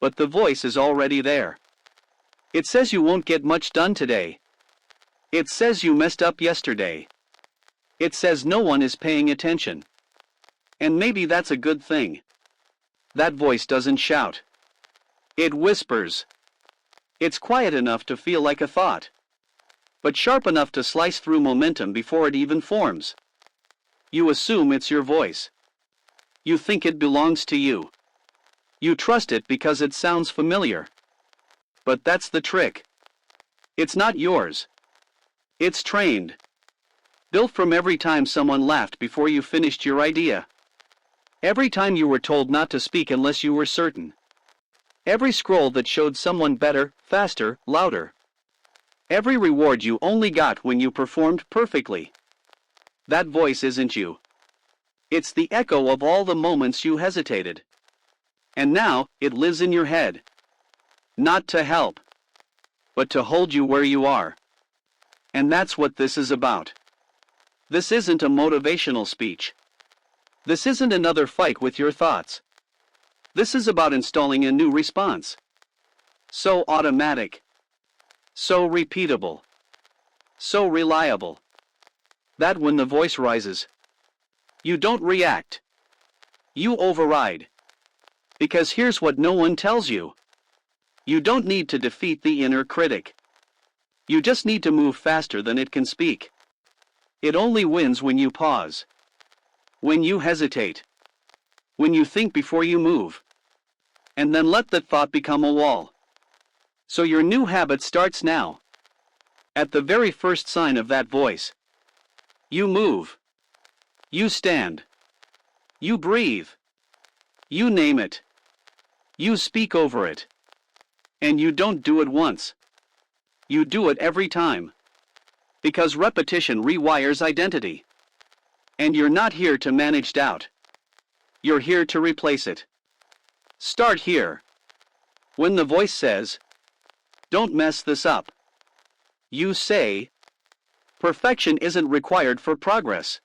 But the voice is already there. It says you won't get much done today. It says you messed up yesterday. It says no one is paying attention. And maybe that's a good thing. That voice doesn't shout. It whispers. It's quiet enough to feel like a thought, but sharp enough to slice through momentum before it even forms. You assume it's your voice. You think it belongs to you. You trust it because it sounds familiar. But that's the trick. It's not yours. It's trained. Built from every time someone laughed before you finished your idea. Every time you were told not to speak unless you were certain. Every scroll that showed someone better, faster, louder. Every reward you only got when you performed perfectly. That voice isn't you. It's the echo of all the moments you hesitated. And now, it lives in your head. Not to help, but to hold you where you are. And that's what this is about. This isn't a motivational speech. This isn't another fight with your thoughts. This is about installing a new response. So automatic. So repeatable. So reliable. That when the voice rises, you don't react. You override. Because here's what no one tells you. You don't need to defeat the inner critic. You just need to move faster than it can speak. It only wins when you pause. When you hesitate. When you think before you move. And then let that thought become a wall. So your new habit starts now. At the very first sign of that voice. You move. You stand. You breathe. You name it. You speak over it. And you don't do it once. You do it every time. Because repetition rewires identity. And you're not here to manage doubt. You're here to replace it. Start here. When the voice says, "Don't mess this up," you say, "Perfection isn't required for progress."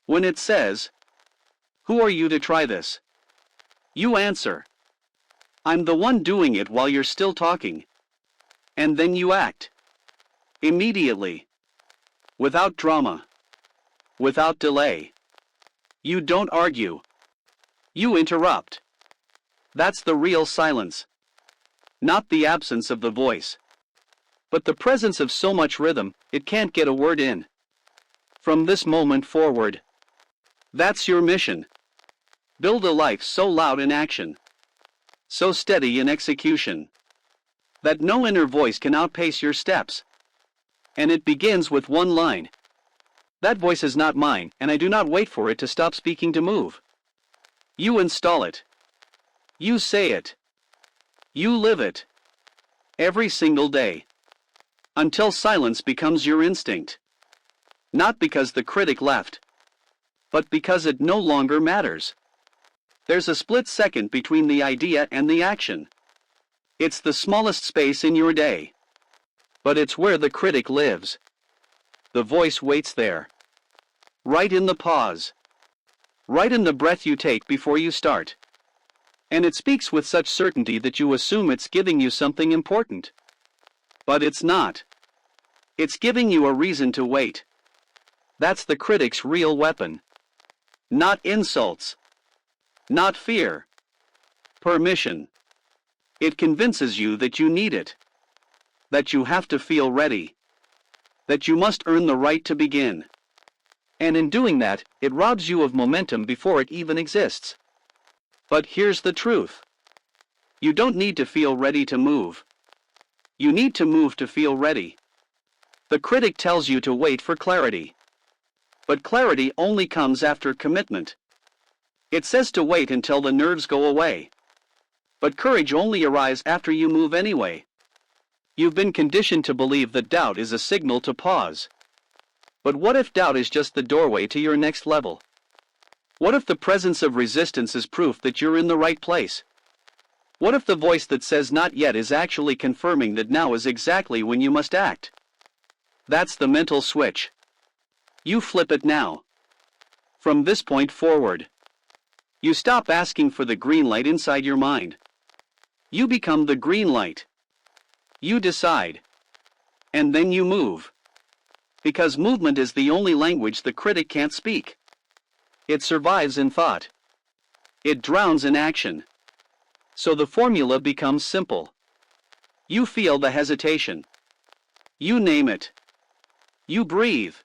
When it says, "Who are you to try this?" you answer, "I'm the one doing it while you're still talking." And then you act. Immediately. Without drama. Without delay. You don't argue. You interrupt. That's the real silence. Not the absence of the voice. But the presence of so much rhythm, it can't get a word in. From this moment forward. That's your mission. Build a life so loud in action. So steady in execution. That no inner voice can outpace your steps. And it begins with one line. That voice is not mine, and I do not wait for it to stop speaking to move. You install it. You say it. You live it. Every single day. Until silence becomes your instinct. Not because the critic left, but because it no longer matters. There's a split second between the idea and the action. It's the smallest space in your day. But it's where the critic lives. The voice waits there. Right in the pause. Right in the breath you take before you start. And it speaks with such certainty that you assume it's giving you something important. But it's not. It's giving you a reason to wait. That's the critic's real weapon. Not insults. Not fear. Permission. It convinces you that you need it. That you have to feel ready. That you must earn the right to begin. And in doing that, it robs you of momentum before it even exists. But here's the truth. You don't need to feel ready to move. You need to move to feel ready. The critic tells you to wait for clarity. But clarity only comes after commitment. It says to wait until the nerves go away. But courage only arrives after you move anyway. You've been conditioned to believe that doubt is a signal to pause. But what if doubt is just the doorway to your next level? What if the presence of resistance is proof that you're in the right place? What if the voice that says not yet is actually confirming that now is exactly when you must act? That's the mental switch. You flip it now. From this point forward. You stop asking for the green light inside your mind. You become the green light. You decide. And then you move. Because movement is the only language the critic can't speak. It survives in thought. It drowns in action. So the formula becomes simple. You feel the hesitation. You name it. You breathe.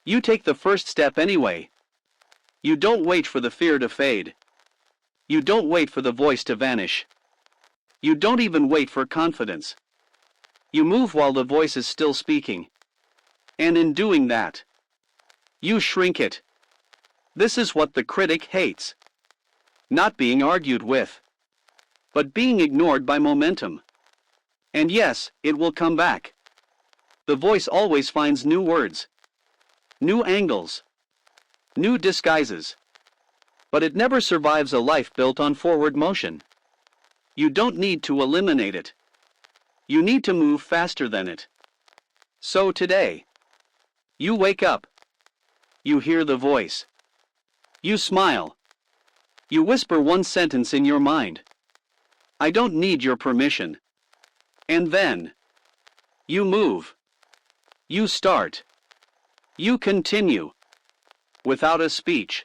You take the first step anyway. You don't wait for the fear to fade. You don't wait for the voice to vanish. You don't even wait for confidence. You move while the voice is still speaking. And in doing that, you shrink it. This is what the critic hates. Not being argued with, but being ignored by momentum. And yes, it will come back. The voice always finds new words, new angles, new disguises. But it never survives a life built on forward motion. You don't need to eliminate it. You need to move faster than it. So today, you wake up. You hear the voice. You smile. You whisper one sentence in your mind. I don't need your permission. And then, you move. You start. You continue. Without a speech.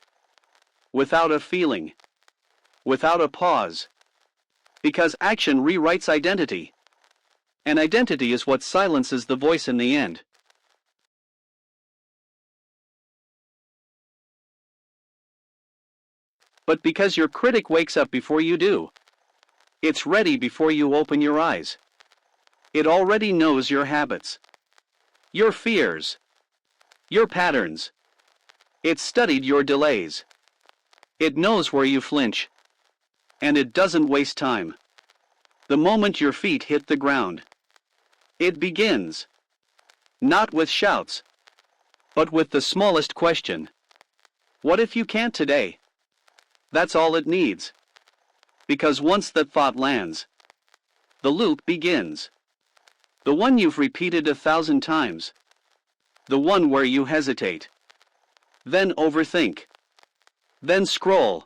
Without a feeling. Without a pause. Because action rewrites identity. And identity is what silences the voice in the end. But because your critic wakes up before you do. It's ready before you open your eyes. It already knows your habits, your fears, your patterns. It's studied your delays. It knows where you flinch. And it doesn't waste time. The moment your feet hit the ground, it begins. Not with shouts, but with the smallest question. What if you can't today? That's all it needs. Because once that thought lands, the loop begins. The one you've repeated 1,000 times. The one where you hesitate. Then overthink. Then scroll.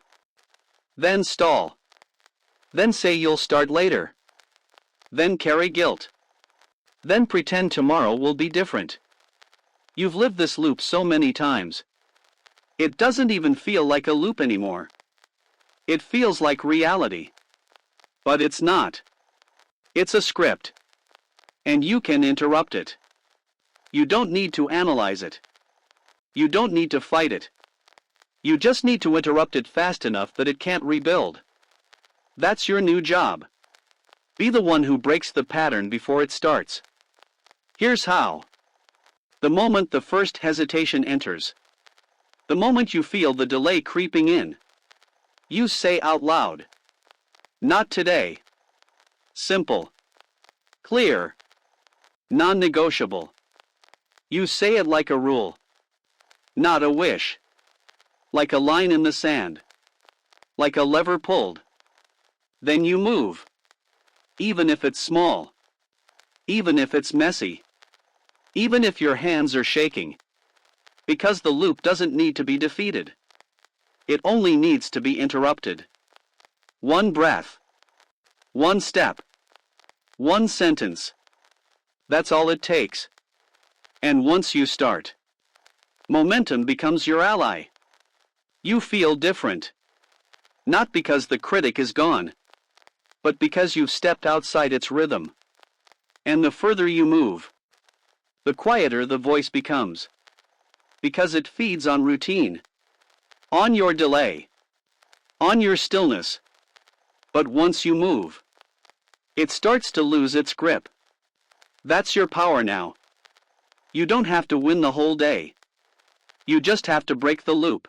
Then stall. Then say you'll start later. Then carry guilt. Then pretend tomorrow will be different. You've lived this loop so many times. It doesn't even feel like a loop anymore. It feels like reality. But it's not. It's a script. And you can interrupt it. You don't need to analyze it. You don't need to fight it. You just need to interrupt it fast enough that it can't rebuild. That's your new job. Be the one who breaks the pattern before it starts. Here's how. The moment the first hesitation enters. The moment you feel the delay creeping in. You say out loud. Not today. Simple. Clear. Non-negotiable. You say it like a rule. Not a wish. Like a line in the sand. Like a lever pulled. Then you move. Even if it's small. Even if it's messy. Even if your hands are shaking. Because the loop doesn't need to be defeated. It only needs to be interrupted. One breath. One step. One sentence. That's all it takes. And once you start, momentum becomes your ally. You feel different. Not because the critic is gone, but because you've stepped outside its rhythm. And the further you move, the quieter the voice becomes. Because it feeds on routine. On your delay. On your stillness. But once you move, it starts to lose its grip. That's your power now. You don't have to win the whole day. You just have to break the loop.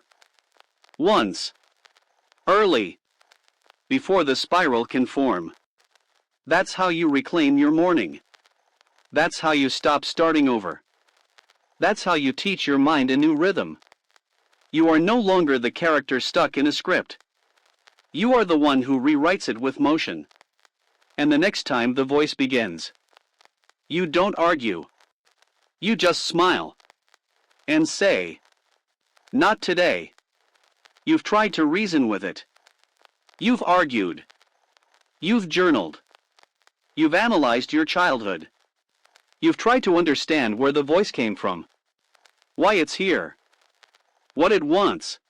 Once. Early. Before the spiral can form. That's how you reclaim your morning. That's how you stop starting over. That's how you teach your mind a new rhythm. You are no longer the character stuck in a script. You are the one who rewrites it with motion. And the next time the voice begins, you don't argue. You just smile. And say, not today. You've tried to reason with it. You've argued. You've journaled. You've analyzed your childhood. You've tried to understand where the voice came from, why it's here, what it wants.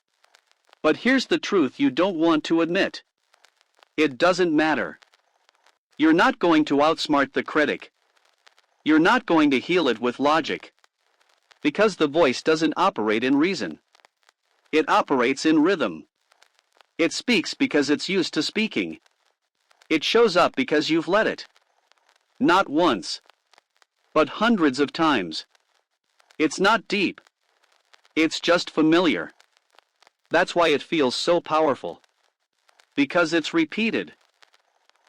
But here's the truth you don't want to admit. It doesn't matter. You're not going to outsmart the critic. You're not going to heal it with logic. Because the voice doesn't operate in reason. It operates in rhythm. It speaks because it's used to speaking. It shows up because you've let it. Not once, but hundreds of times. It's not deep. It's just familiar. That's why it feels so powerful. Because it's repeated.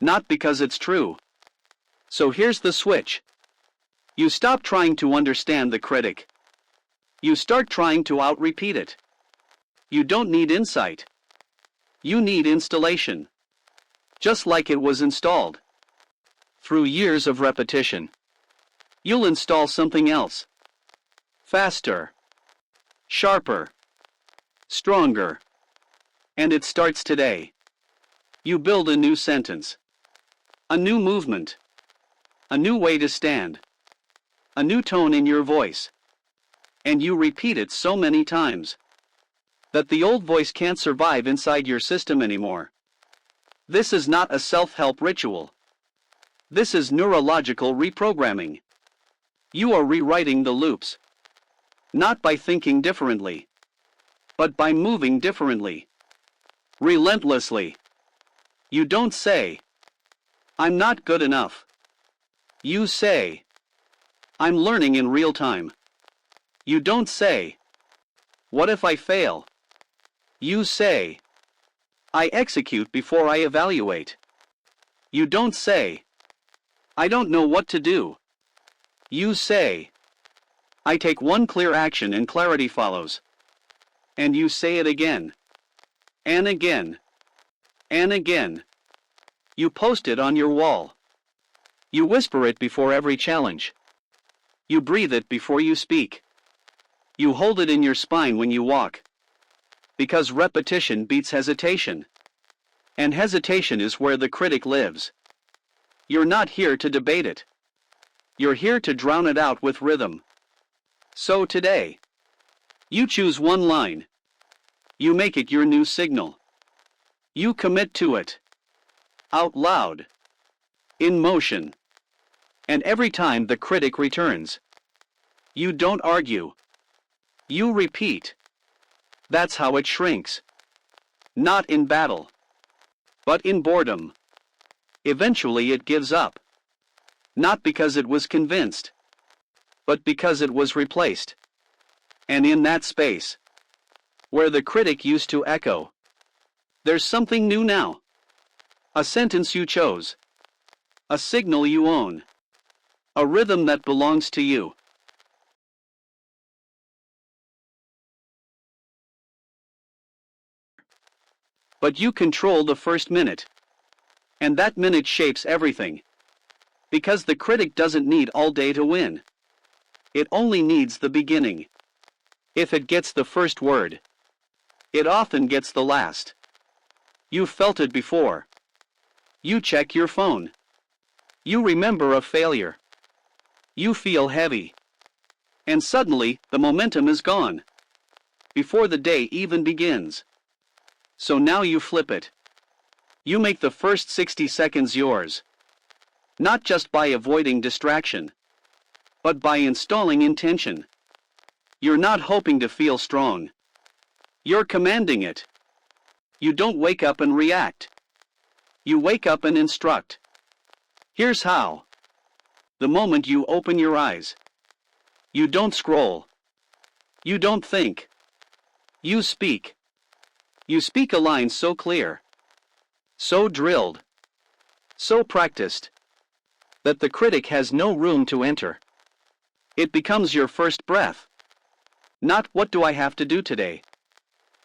Not because it's true. So here's the switch. You stop trying to understand the critic. You start trying to out-repeat it. You don't need insight. You need installation. Just like it was installed. Through years of repetition. You'll install something else. Faster. Sharper. Stronger. And it starts today. You build a new sentence. A new movement. A new way to stand. A new tone in your voice. And you repeat it so many times that the old voice can't survive inside your system anymore. This is not a self-help ritual. This is neurological reprogramming. You are rewriting the loops. Not by thinking differently, but by moving differently. Relentlessly. You don't say, "I'm not good enough." You say, "I'm learning in real time." You don't say, "What if I fail?" You say, "I execute before I evaluate." You don't say, "I don't know what to do." You say, "I take one clear action and clarity follows." And you say it again. And again. And again. You post it on your wall. You whisper it before every challenge. You breathe it before you speak. You hold it in your spine when you walk. Because repetition beats hesitation. And hesitation is where the critic lives. You're not here to debate it. You're here to drown it out with rhythm. So today, you choose one line. You make it your new signal. You commit to it. Out loud. In motion. And every time the critic returns, you don't argue. You repeat. That's how it shrinks. Not in battle, but in boredom. Eventually it gives up. Not because it was convinced, but because it was replaced. And in that space, where the critic used to echo, there's something new now. A sentence you chose. A signal you own. A rhythm that belongs to you. But you control the first minute. And that minute shapes everything. Because the critic doesn't need all day to win. It only needs the beginning. If it gets the first word, it often gets the last. You've felt it before. You check your phone. You remember a failure. You feel heavy. And suddenly, the momentum is gone. Before the day even begins. So now you flip it. You make the first 60 seconds yours. Not just by avoiding distraction, but by installing intention. You're not hoping to feel strong. You're commanding it. You don't wake up and react. You wake up and instruct. Here's how. The moment you open your eyes, you don't scroll. You don't think. You speak. You speak a line so clear, so drilled, so practiced, that the critic has no room to enter. It becomes your first breath. Not what do I have to do today,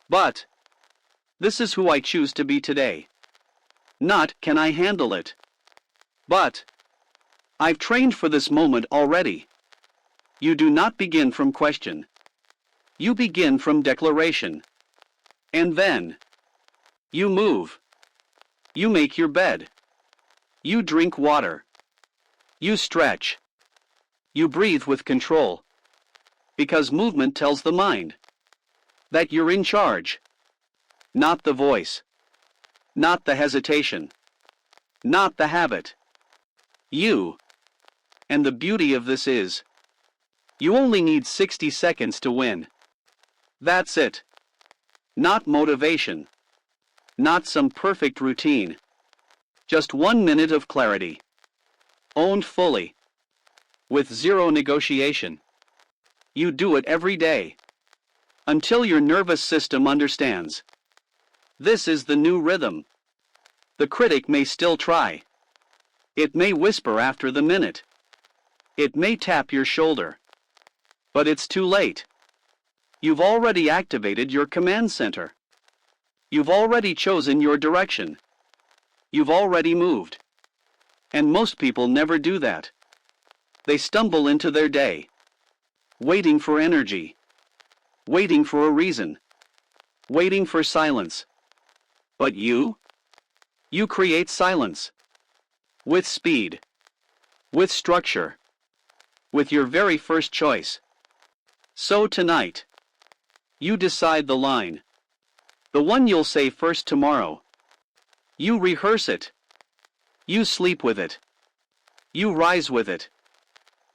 but this is who I choose to be today. Not can I handle it, but I've trained for this moment already. You do not begin from question. You begin from declaration. And then, you move. You make your bed. You drink water. You stretch. You breathe with control. Because movement tells the mind that you're in charge. Not the voice. Not the hesitation. Not the habit. You. And the beauty of this is, you only need 60 seconds to win. That's it. Not motivation. Not some perfect routine. Just 1 minute of clarity. Owned fully. With zero negotiation. You do it every day. Until your nervous system understands. This is the new rhythm. The critic may still try. It may whisper after the minute. It may tap your shoulder. But it's too late. You've already activated your command center. You've already chosen your direction. You've already moved. And most people never do that. They stumble into their day. Waiting for energy. Waiting for a reason. Waiting for silence. But you? You create silence. With speed. With structure. With your very first choice. So tonight, you decide the line. The one you'll say first tomorrow. You rehearse it. You sleep with it. You rise with it.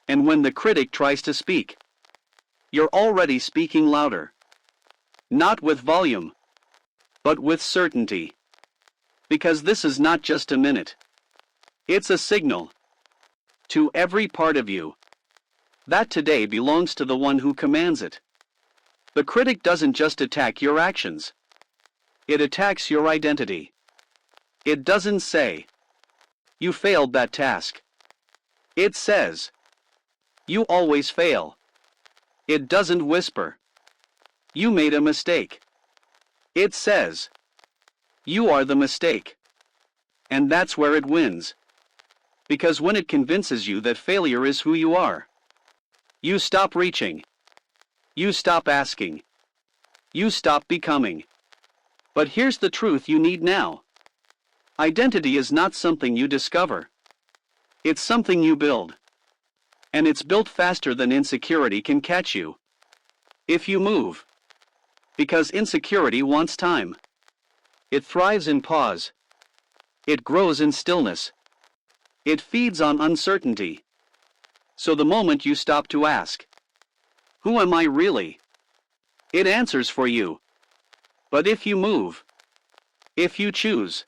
And when the critic tries to speak, you're already speaking louder. Not with volume, but with certainty. Because this is not just a minute. It's a signal. To every part of you. That today belongs to the one who commands it. The critic doesn't just attack your actions. It attacks your identity. It doesn't say, you failed that task. It says, you always fail. It doesn't whisper, you made a mistake. It says, you are the mistake. And that's where it wins. Because when it convinces you that failure is who you are, you stop reaching. You stop asking. You stop becoming. But here's the truth you need now. Identity is not something you discover. It's something you build. And it's built faster than insecurity can catch you. If you move. Because insecurity wants time. It thrives in pause. It grows in stillness. It feeds on uncertainty. So the moment you stop to ask, who am I really? It answers for you. But if you move, if you choose,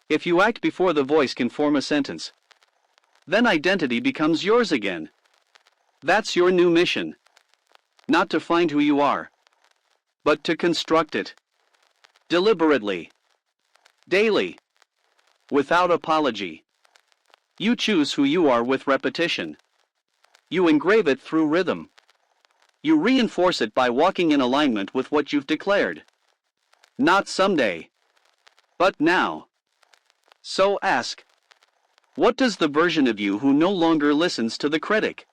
if you act before the voice can form a sentence, then identity becomes yours again. That's your new mission. Not to find who you are, but to construct it. Deliberately. Daily. Without apology. You choose who you are with repetition. You engrave it through rhythm. You reinforce it by walking in alignment with what you've declared. Not someday, but now. So ask, what does the version of you who no longer listens to the critic?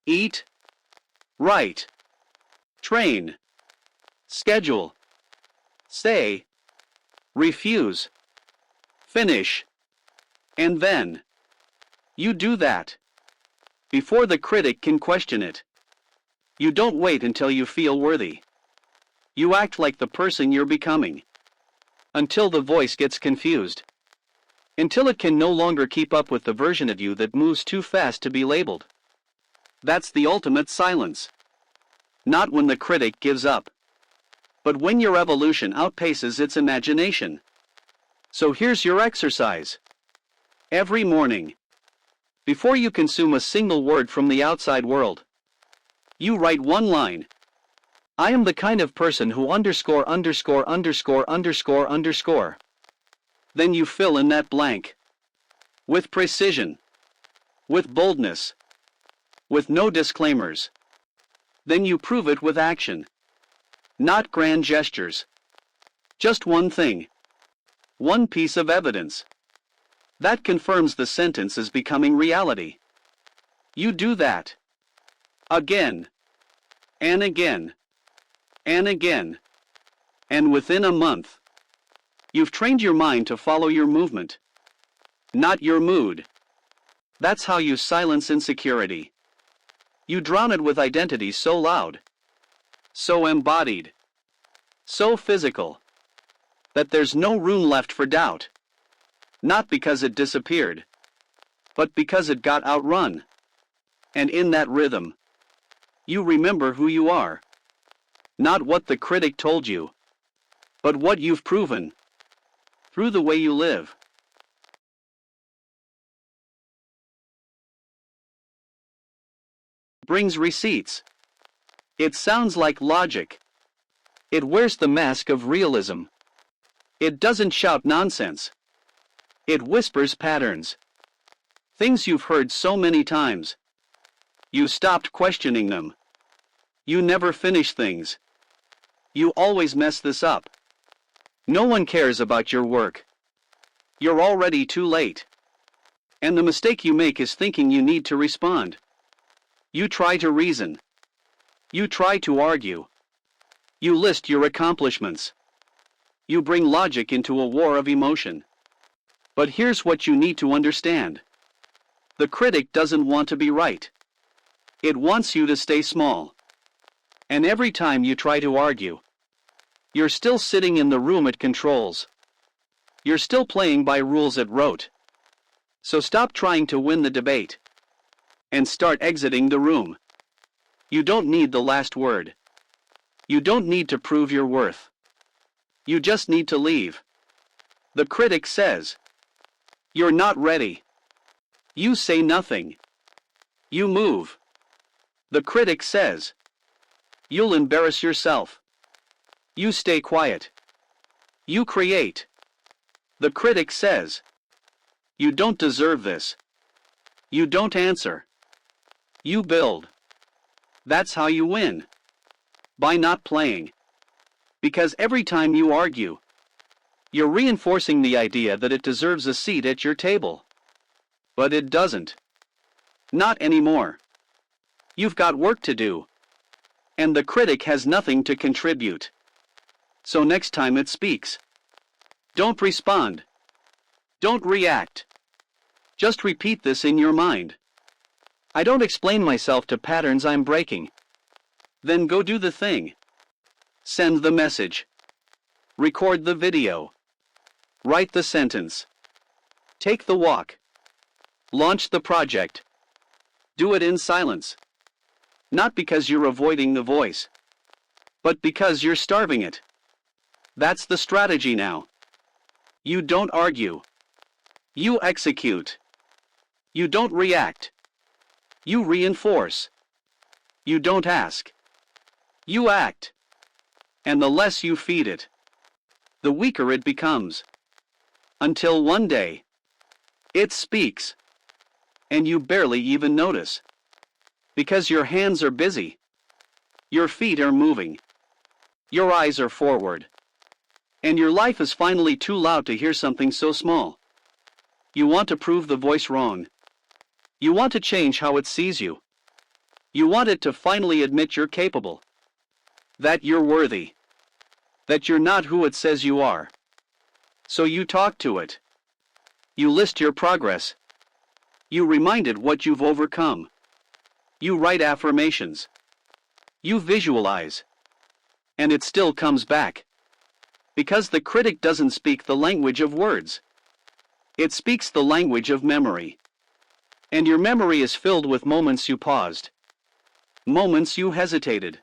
Eat, write, train, schedule, say, refuse, finish, and then you do that. Before the critic can question it. You don't wait until you feel worthy. You act like the person you're becoming. Until the voice gets confused. Until it can no longer keep up with the version of you that moves too fast to be labeled. That's the ultimate silence. Not when the critic gives up, but when your evolution outpaces its imagination. So here's your exercise. Every morning, before you consume a single word from the outside world, you write one line. I am the kind of person who underscore. Then you fill in that blank. With precision. With boldness. With no disclaimers. Then you prove it with action. Not grand gestures. Just one thing. One piece of evidence. That confirms the sentence is becoming reality. You do that. Again. And again. And again. And within a month, you've trained your mind to follow your movement. not your mood. That's how you silence insecurity. You drown it with identities so loud, so embodied, so physical, that there's no room left for doubt. Not because it disappeared, but because it got outrun. And in that rhythm, you remember who you are. Not what the critic told you, but what you've proven through the way you live. Brings receipts. It sounds like logic. It wears the mask of realism. It doesn't shout nonsense. It whispers patterns. Things you've heard so many times. You stopped questioning them. You never finish things. You always mess this up. No one cares about your work. You're already too late. And the mistake you make is thinking you need to respond. You try to reason. You try to argue. You list your accomplishments. You bring logic into a war of emotion. But here's what you need to understand. The critic doesn't want to be right. It wants you to stay small. And every time you try to argue, you're still sitting in the room it controls. You're still playing by rules it wrote. So stop trying to win the debate. And start exiting the room. You don't need the last word. You don't need to prove your worth. You just need to leave. The critic says, "You're not ready." You say nothing. You move. The critic says, "You'll embarrass yourself." You stay quiet. You create. The critic says, "You don't deserve this." You don't answer. You build. That's how you win. By not playing. Because every time you argue, you're reinforcing the idea that it deserves a seat at your table. But it doesn't. Not anymore. You've got work to do. And the critic has nothing to contribute. So next time it speaks, don't respond. Don't react. Just repeat this in your mind. I don't explain myself to patterns I'm breaking. Then go do the thing. Send the message. Record the video. Write the sentence. Take the walk. Launch the project. Do it in silence. Not because you're avoiding the voice, but because you're starving it. That's the strategy now. You don't argue. You execute. You don't react. You reinforce. You don't ask. You act. And the less you feed it, the weaker it becomes. Until one day, it speaks. And you barely even notice. Because your hands are busy. Your feet are moving. Your eyes are forward. And your life is finally too loud to hear something so small. You want to prove the voice wrong. You want to change how it sees you. You want it to finally admit you're capable. That you're worthy. That you're not who it says you are. So you talk to it. You list your progress. You remind it what you've overcome. You write affirmations. You visualize. And it still comes back. Because the critic doesn't speak the language of words. It speaks the language of memory. And your memory is filled with moments you paused. Moments you hesitated.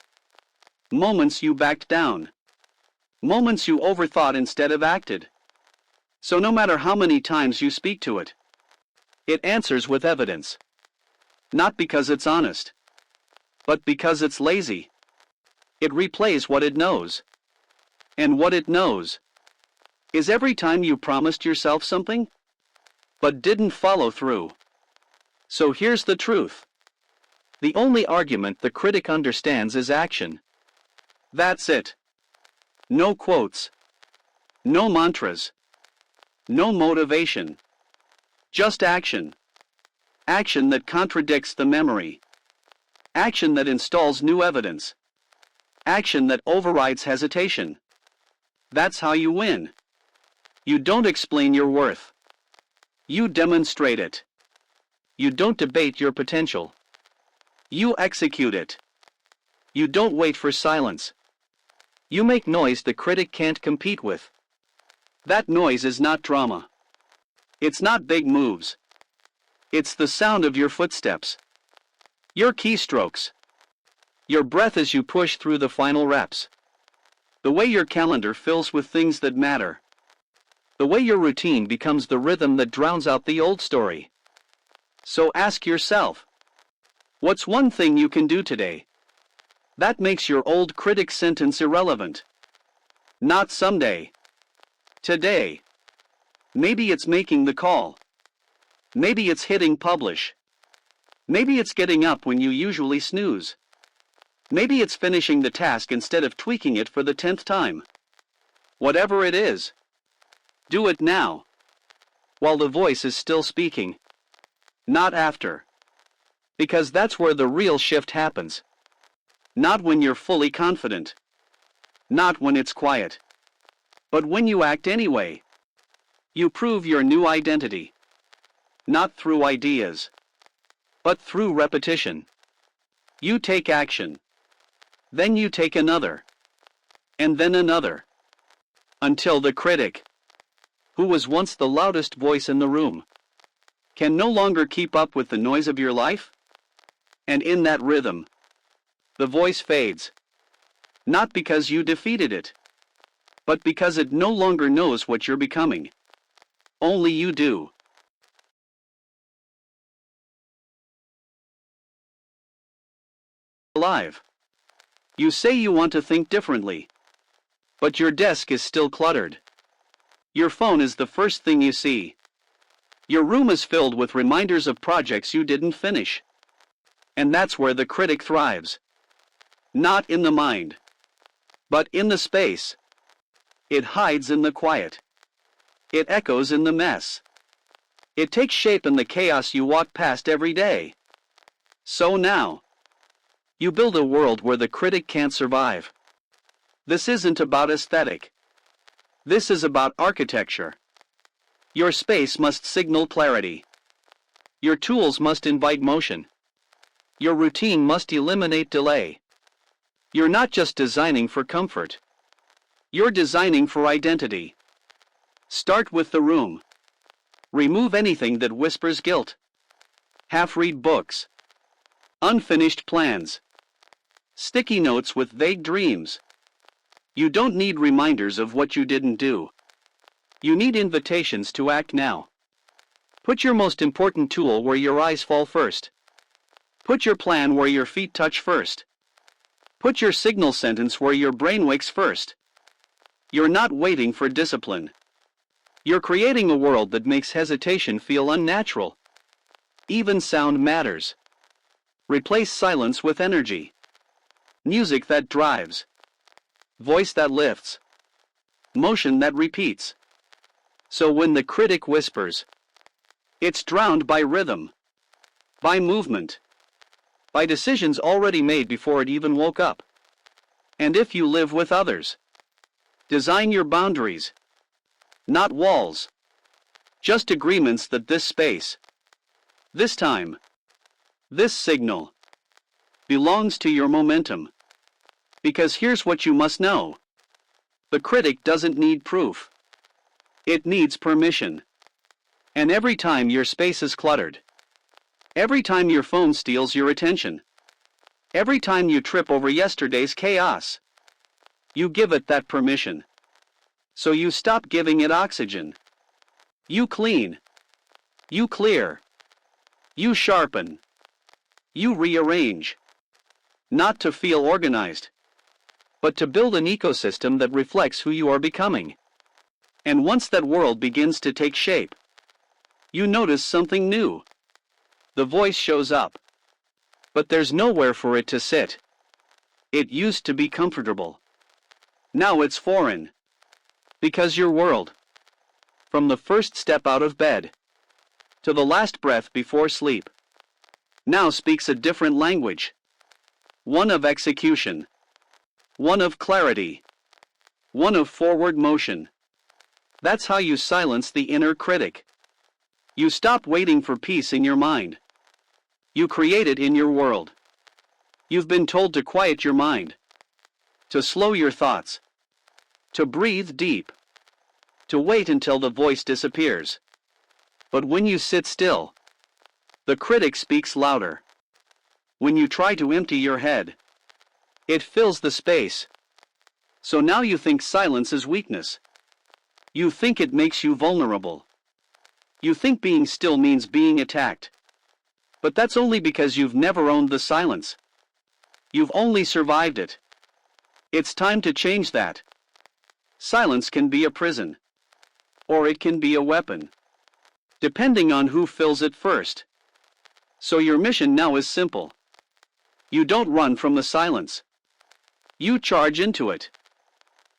Moments you backed down. Moments you overthought instead of acted. So no matter how many times you speak to it, it answers with evidence. Not because it's honest, but because it's lazy. It replays what it knows. And what it knows is every time you promised yourself something, but didn't follow through. So here's the truth. The only argument the critic understands is action. That's it. No quotes. No mantras. No motivation. Just action. Action that contradicts the memory. Action that installs new evidence. Action that overrides hesitation. That's how you win. You don't explain your worth. You demonstrate it. You don't debate your potential. You execute it. You don't wait for silence. You make noise the critic can't compete with. That noise is not drama. It's not big moves. It's the sound of your footsteps. Your keystrokes. Your breath as you push through the final reps. The way your calendar fills with things that matter. The way your routine becomes the rhythm that drowns out the old story. So ask yourself, what's one thing you can do today that makes your old critic sentence irrelevant? Not someday. Today. Maybe it's making the call. Maybe it's hitting publish. Maybe it's getting up when you usually snooze. Maybe it's finishing the task instead of tweaking it for the 10th time. Whatever it is, do it now, while the voice is still speaking, not after. Because that's where the real shift happens. Not when you're fully confident. Not when it's quiet. But when you act anyway. You prove your new identity. Not through ideas, but through repetition. You take action. Then you take another. And then another. Until the critic, who was once the loudest voice in the room, can no longer keep up with the noise of your life. And in that rhythm, the voice fades. Not because you defeated it, but because it no longer knows what you're becoming. Only you do. Alive. You say you want to think differently, but your desk is still cluttered. Your phone is the first thing you see. Your room is filled with reminders of projects you didn't finish. And that's where the critic thrives. Not in the mind, but in the space. It hides in the quiet. It echoes in the mess. It takes shape in the chaos you walk past every day. So now, you build a world where the critic can't survive. This isn't about aesthetic. This is about architecture. Your space must signal clarity. Your tools must invite motion. Your routine must eliminate delay. You're not just designing for comfort. You're designing for identity. Start with the room. Remove anything that whispers guilt. Half-read books. Unfinished plans. Sticky notes with vague dreams. You don't need reminders of what you didn't do. You need invitations to act now. Put your most important tool where your eyes fall first. Put your plan where your feet touch first. Put your signal sentence where your brain wakes first. You're not waiting for discipline. You're creating a world that makes hesitation feel unnatural. Even sound matters. Replace silence with energy. Music that drives. Voice that lifts. Motion that repeats. So when the critic whispers, it's drowned by rhythm, by movement, by decisions already made before it even woke up. And if you live with others, design your boundaries. Not walls. Just agreements that this space, this time, this signal, belongs to your momentum. Because here's what you must know. The critic doesn't need proof. It needs permission. And every time your space is cluttered, every time your phone steals your attention, every time you trip over yesterday's chaos, you give it that permission. So you stop giving it oxygen. You clean. You clear. You sharpen. You rearrange. Not to feel organized, but to build an ecosystem that reflects who you are becoming. And once that world begins to take shape, you notice something new. The voice shows up, but there's nowhere for it to sit. It used to be comfortable. Now it's foreign. Because your world, from the first step out of bed to the last breath before sleep, now speaks a different language. One of execution. One of clarity. One of forward motion. That's how you silence the inner critic. You stop waiting for peace in your mind. You create it in your world. You've been told to quiet your mind, to slow your thoughts, to breathe deep, to wait until the voice disappears. But when you sit still, the critic speaks louder. When you try to empty your head, it fills the space. So now you think silence is weakness. You think it makes you vulnerable. You think being still means being attacked. But that's only because you've never owned the silence. You've only survived it. It's time to change that. Silence can be a prison, or it can be a weapon, depending on who fills it first. So your mission now is simple. You don't run from the silence. You charge into it.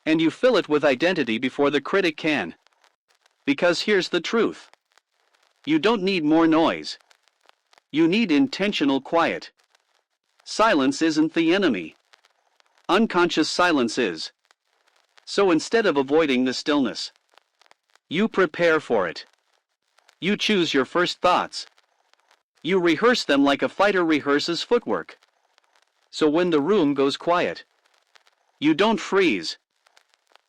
And you fill it with identity before the critic can. Because here's the truth. You don't need more noise. You need intentional quiet. Silence isn't the enemy. Unconscious silence is. So instead of avoiding the stillness, you prepare for it. You choose your first thoughts. You rehearse them like a fighter rehearses footwork. So when the room goes quiet, you don't freeze.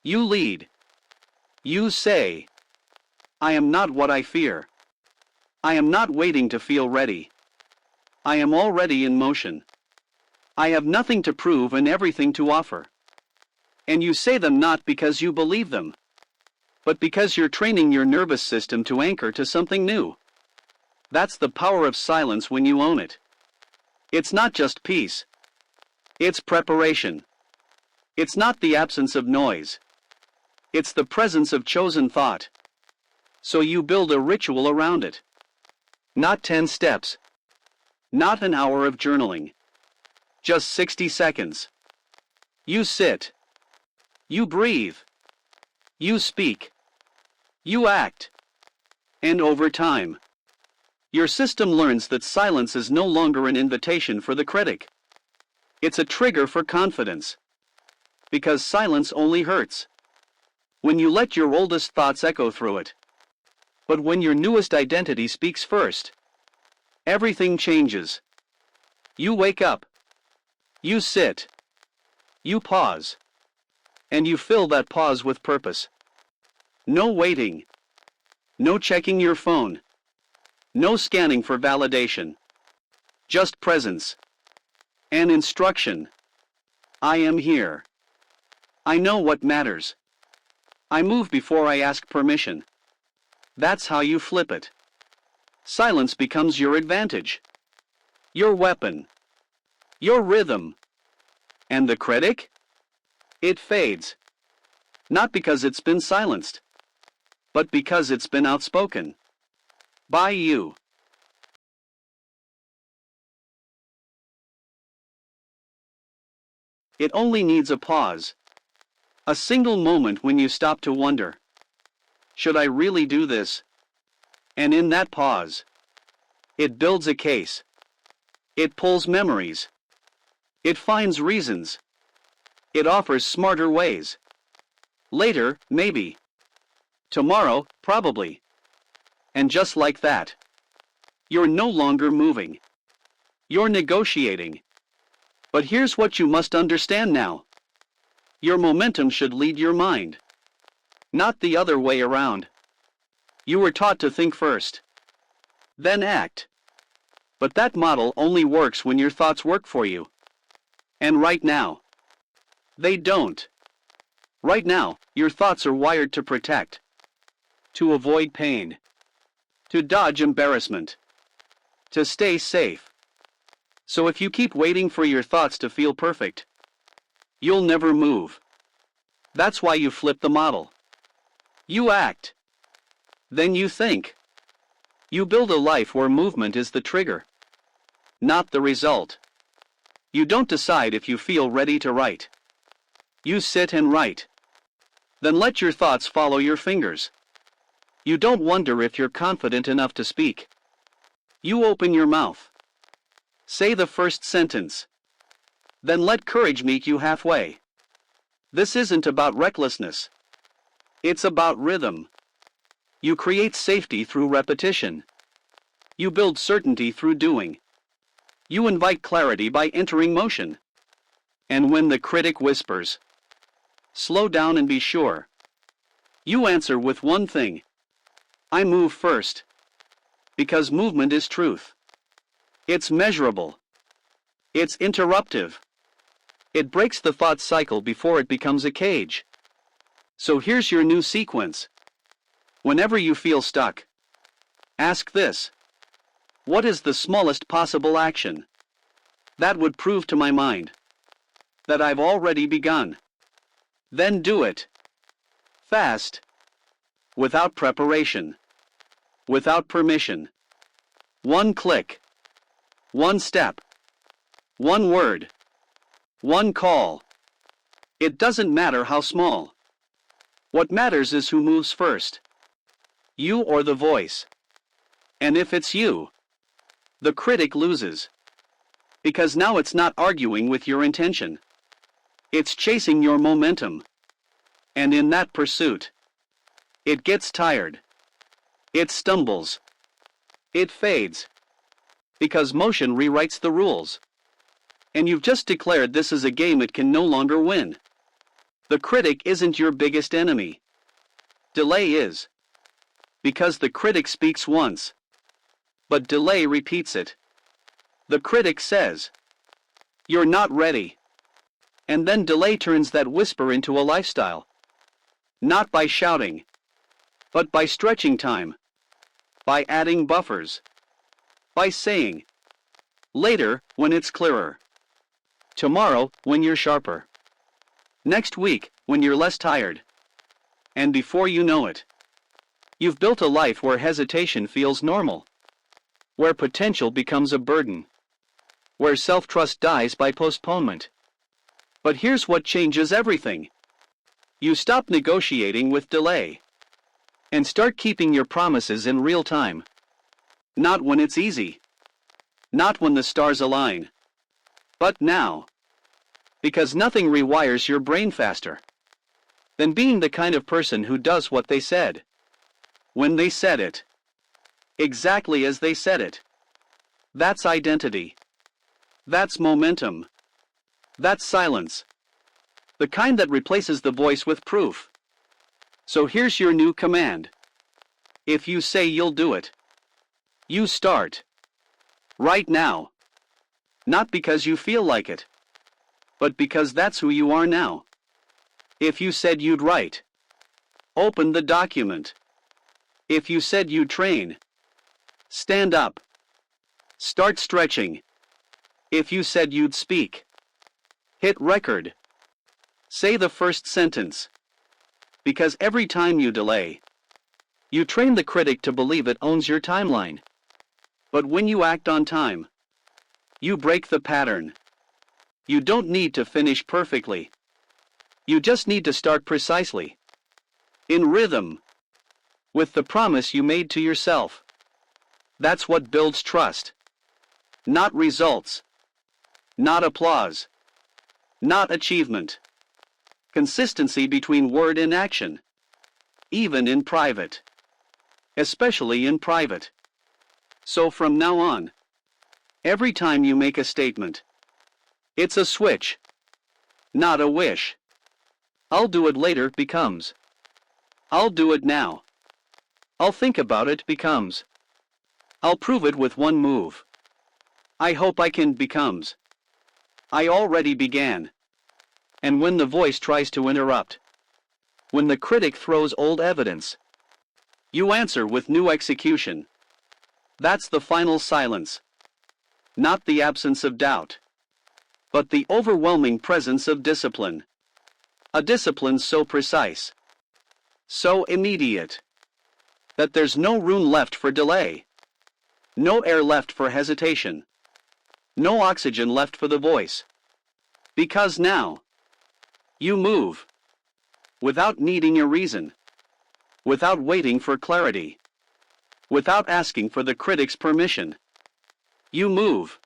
You lead. You say, I am not what I fear. I am not waiting to feel ready. I am already in motion. I have nothing to prove and everything to offer. And you say them not because you believe them, but because you're training your nervous system to anchor to something new. That's the power of silence when you own it. It's not just peace. It's preparation. It's not the absence of noise. It's the presence of chosen thought. So you build a ritual around it. Not 10 steps. Not an hour of journaling. Just 60 seconds. You sit. You breathe. You speak. You act. And over time, your system learns that silence is no longer an invitation for the critic. It's a trigger for confidence. Because silence only hurts when you let your oldest thoughts echo through it. But when your newest identity speaks first, everything changes. You wake up. You sit. You pause. And you fill that pause with purpose. No waiting. No checking your phone. No scanning for validation. Just presence. And instruction. I am here. I know what matters. I move before I ask permission. That's how you flip it. Silence becomes your advantage. Your weapon. Your rhythm. And the critic? It fades. Not because it's been silenced, but because it's been outspoken. By you. It only needs a pause. A single moment when you stop to wonder, should I really do this? And in that pause, it builds a case. It pulls memories. It finds reasons. It offers smarter ways. Later, maybe. Tomorrow, probably. And just like that, you're no longer moving. You're negotiating. But here's what you must understand now. Your momentum should lead your mind. Not the other way around. You were taught to think first, then act. But that model only works when your thoughts work for you. And right now, they don't. Right now, your thoughts are wired to protect, to avoid pain, to dodge embarrassment, to stay safe. So if you keep waiting for your thoughts to feel perfect, you'll never move. That's why you flip the model. You act. Then you think. You build a life where movement is the trigger, not the result. You don't decide if you feel ready to write. You sit and write. Then let your thoughts follow your fingers. You don't wonder if you're confident enough to speak. You open your mouth. Say the first sentence. Then let courage meet you halfway. This isn't about recklessness. It's about rhythm. You create safety through repetition. You build certainty through doing. You invite clarity by entering motion. And when the critic whispers, slow down and be sure, you answer with one thing: I move first. Because movement is truth. It's measurable. It's interruptive. It breaks the thought cycle before it becomes a cage. So here's your new sequence. Whenever you feel stuck, ask this: what is the smallest possible action that would prove to my mind that I've already begun? Then do it. Fast. Without preparation. Without permission. One click. One step. One word. One call. It doesn't matter how small. What matters is who moves first. You or the voice. And if it's you, the critic loses. Because now it's not arguing with your intention. It's chasing your momentum. And in that pursuit, it gets tired. It stumbles. It fades. Because motion rewrites the rules. And you've just declared this is a game it can no longer win. The critic isn't your biggest enemy. Delay is. Because the critic speaks once, but delay repeats it. The critic says, you're not ready. And then delay turns that whisper into a lifestyle. Not by shouting, but by stretching time. By adding buffers. By saying, later, when it's clearer. Tomorrow, when you're sharper. Next week, when you're less tired. And before you know it, you've built a life where hesitation feels normal. Where potential becomes a burden. Where self-trust dies by postponement. But here's what changes everything. You stop negotiating with delay. And start keeping your promises in real time. Not when it's easy. Not when the stars align. But now. Because nothing rewires your brain faster than being the kind of person who does what they said. When they said it. Exactly as they said it. That's identity. That's momentum. That's silence. The kind that replaces the voice with proof. So here's your new command. If you say you'll do it, you start. Right now. Not because you feel like it, but because that's who you are now. If you said you'd write, open the document. If you said you'd train, stand up. Start stretching. If you said you'd speak, hit record. Say the first sentence. Because every time you delay, you train the critic to believe it owns your timeline. But when you act on time, you break the pattern. You don't need to finish perfectly. You just need to start precisely. In rhythm. With the promise you made to yourself. That's what builds trust. Not results. Not applause. Not achievement. Consistency between word and action. Even in private. Especially in private. So from now on, every time you make a statement, it's a switch. Not a wish. I'll do it later becomes. I'll do it now. I'll think about it becomes. I'll prove it with one move. I hope I can becomes. I already began. And when the voice tries to interrupt, when the critic throws old evidence, you answer with new execution. That's the final silence. Not the absence of doubt, but the overwhelming presence of discipline. A discipline so precise, so immediate, that there's no room left for delay. No air left for hesitation. No oxygen left for the voice. Because now, you move. Without needing a reason. Without waiting for clarity. Without asking for the critic's permission. You move.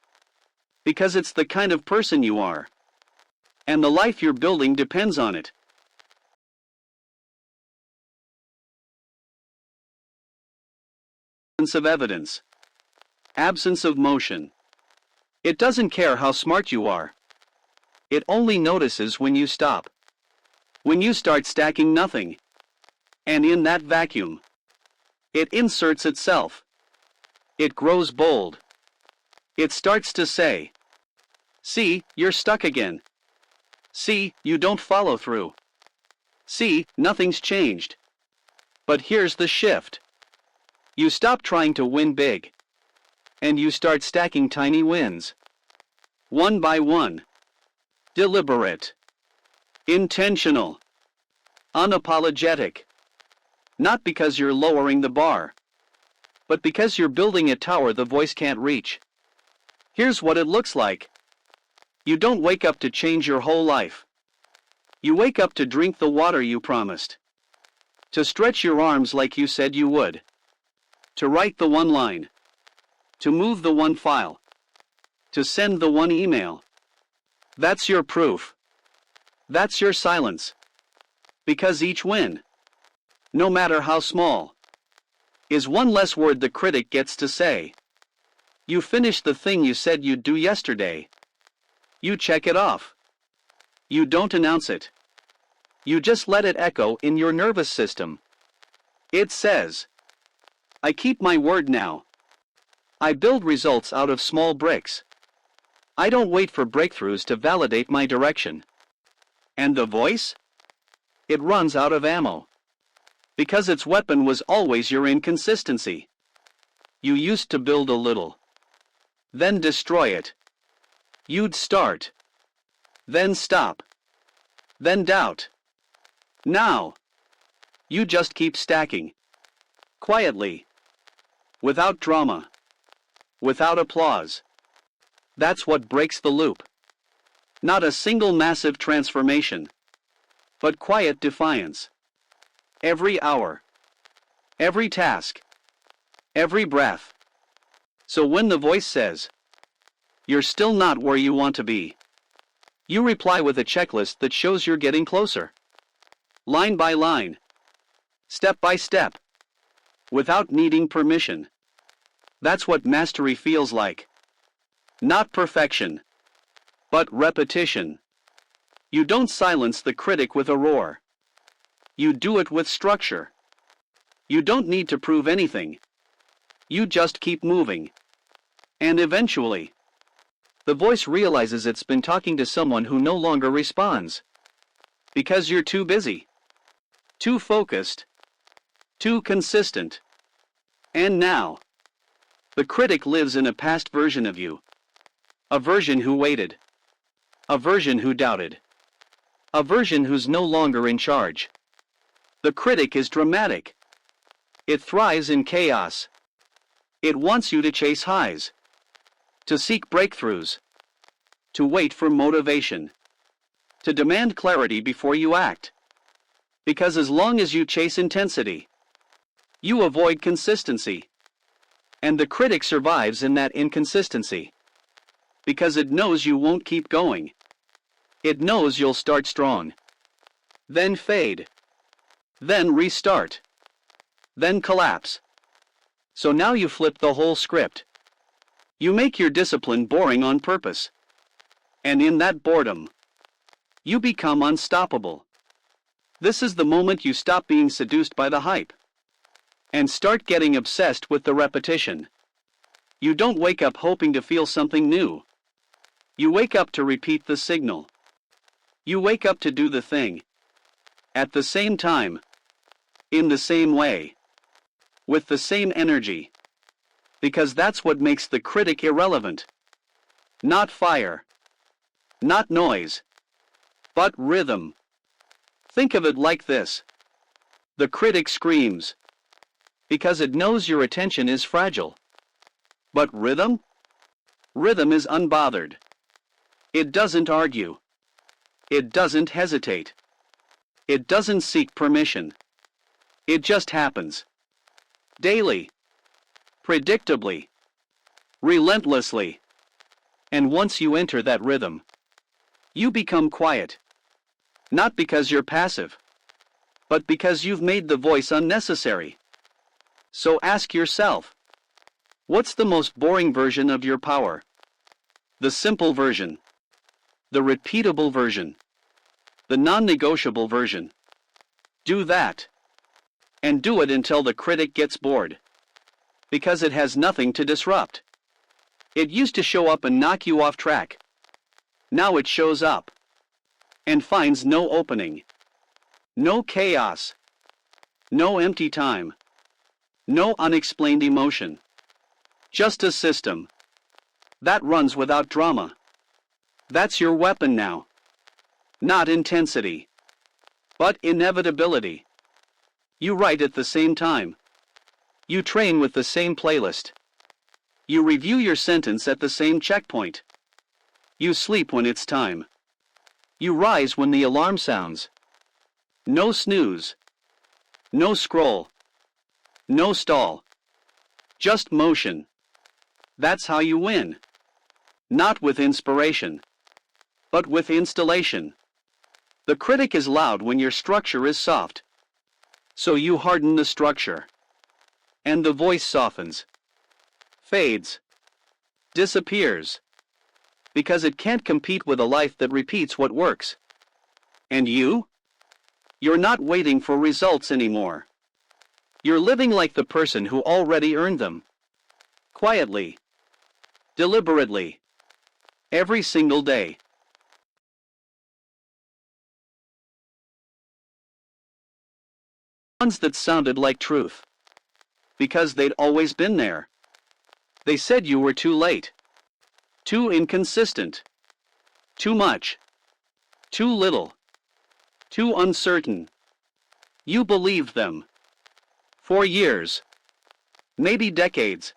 Because it's the kind of person you are. And the life you're building depends on it. absence of evidence. Absence of motion. It doesn't care how smart you are. It only notices when you stop. When you start stacking nothing. And in that vacuum, it inserts itself. It grows bold. It starts to say, "See, you're stuck again. See, you don't follow through. See, nothing's changed." But here's the shift. You stop trying to win big. And you start stacking tiny wins. One by one. Deliberate. Intentional. Unapologetic. Not because you're lowering the bar, but because you're building a tower the voice can't reach. Here's what it looks like. You don't wake up to change your whole life. You wake up to drink the water you promised. To stretch your arms like you said you would. To write the one line. To move the one file. To send the one email. That's your proof. That's your silence. Because each win, no matter how small, is one less word the critic gets to say. You finish the thing you said you'd do yesterday. You check it off. You don't announce it. You just let it echo in your nervous system. It says, "I keep my word now. I build results out of small bricks. I don't wait for breakthroughs to validate my direction." And the voice? It runs out of ammo. Because its weapon was always your inconsistency. You used to build a little. Then destroy it. You'd start. Then stop. Then doubt. Now, you just keep stacking. Quietly. Without drama. Without applause. That's what breaks the loop. Not a single massive transformation, but quiet defiance. Every hour. Every task. Every breath. So when the voice says, "You're still not where you want to be," you reply with a checklist that shows you're getting closer. Line by line. Step by step. Without needing permission. That's what mastery feels like. Not perfection, but repetition. You don't silence the critic with a roar. You do it with structure. You don't need to prove anything. You just keep moving. And eventually, the voice realizes it's been talking to someone who no longer responds. Because you're too busy. Too focused. Too consistent. And now, the critic lives in a past version of you. A version who waited. A version who doubted. A version who's no longer in charge. The critic is dramatic. It thrives in chaos. It wants you to chase highs. To seek breakthroughs. To wait for motivation. To demand clarity before you act. Because as long as you chase intensity, you avoid consistency. And the critic survives in that inconsistency. Because it knows you won't keep going. It knows you'll start strong. Then fade. Then restart. Then collapse. So now you flip the whole script. You make your discipline boring on purpose. And in that boredom, you become unstoppable. This is the moment you stop being seduced by the hype. And start getting obsessed with the repetition. You don't wake up hoping to feel something new. You wake up to repeat the signal. You wake up to do the thing. At the same time. In the same way. With the same energy. Because that's what makes the critic irrelevant. Not fire. Not noise. But rhythm. Think of it like this. The critic screams. Because it knows your attention is fragile. But rhythm? Rhythm is unbothered. It doesn't argue. It doesn't hesitate. It doesn't seek permission. It just happens. Daily. Predictably. Relentlessly. And once you enter that rhythm, you become quiet. Not because you're passive, but because you've made the voice unnecessary. So ask yourself, What's the most boring version of your power? The simple version. The repeatable version. The non-negotiable version. Do that. And do it until the critic gets bored. Because it has nothing to disrupt. It used to show up and knock you off track. Now it shows up. And finds no opening. No chaos. No empty time. No unexplained emotion. Just a system. That runs without drama. That's your weapon now. Not intensity. But inevitability. You write at the same time. You train with the same playlist. You review your sentence at the same checkpoint. You sleep when it's time. You rise when the alarm sounds. No snooze. No scroll. No stall. Just motion. That's how you win. Not with inspiration, but with installation. The critic is loud when your structure is soft. So you harden the structure. And the voice softens. Fades. Disappears. Because it can't compete with a life that repeats what works. And you? You're not waiting for results anymore. You're living like the person who already earned them. Quietly. Deliberately. Every single day. Ones that sounded like truth. Because they'd always been there. They said you were too late. Too inconsistent. Too much. Too little. Too uncertain. You believed them. For years. Maybe decades.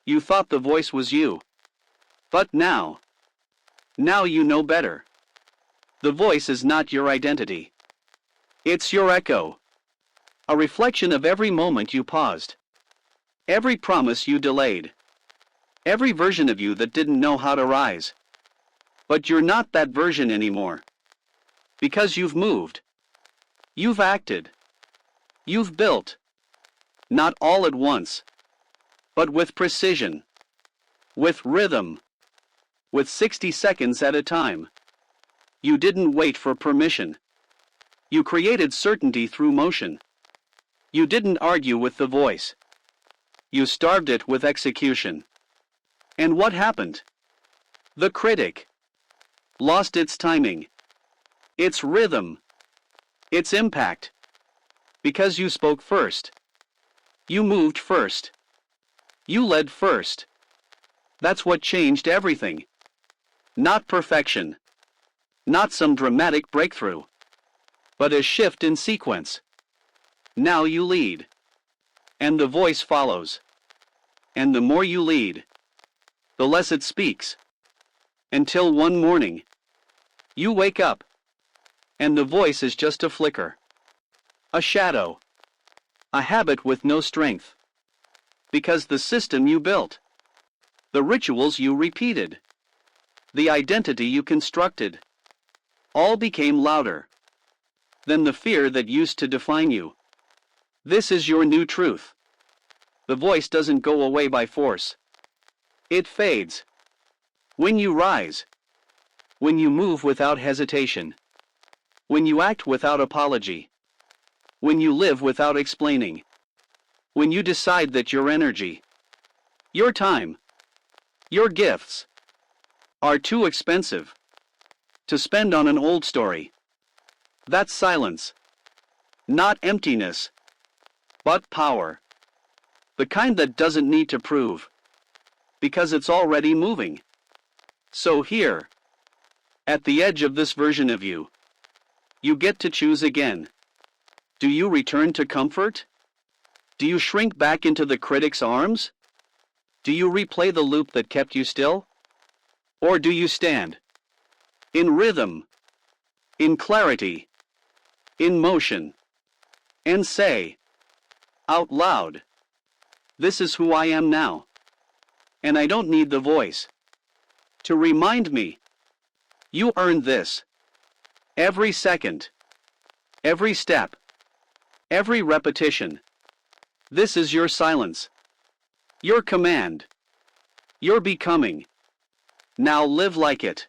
You thought the voice was you. But now you know better. The voice is not your identity. It's your echo. A reflection of every moment you paused. Every promise you delayed. Every version of you that didn't know how to rise. But you're not that version anymore. Because you've moved. You've acted. You've built. Not all at once. But with precision. With rhythm. With 60 seconds at a time. You didn't wait for permission. You created certainty through motion. You didn't argue with the voice. You starved it with execution. And what happened? The critic lost its timing, its rhythm, its impact. Because you spoke first. You moved first. You led first. That's what changed everything. Not perfection. Not some dramatic breakthrough. But a shift in sequence. Now you lead. And the voice follows. And the more you lead, the less it speaks. Until one morning, you wake up. And the voice is just a flicker. A shadow. A habit with no strength. Because the system you built. The rituals you repeated. The identity you constructed. All became louder than the fear that used to define you. This is your new truth. The voice doesn't go away by force. It fades. When you rise. When you move without hesitation. When you act without apology. When you live without explaining. When you decide that your energy, your time, your gifts are too expensive to spend on an old story. That's silence. Not emptiness, but power. The kind that doesn't need to prove, because it's already moving. So here, at the edge of this version of you, you get to choose again. Do you return to comfort? Do you shrink back into the critic's arms? Do you replay the loop that kept you still? Or do you stand in rhythm, in clarity, in motion, and say out loud, this is who I am now, and I don't need the voice to remind me. You earned this. Every second, every step, every repetition. This is your silence. Your command. You're becoming. Now live like it.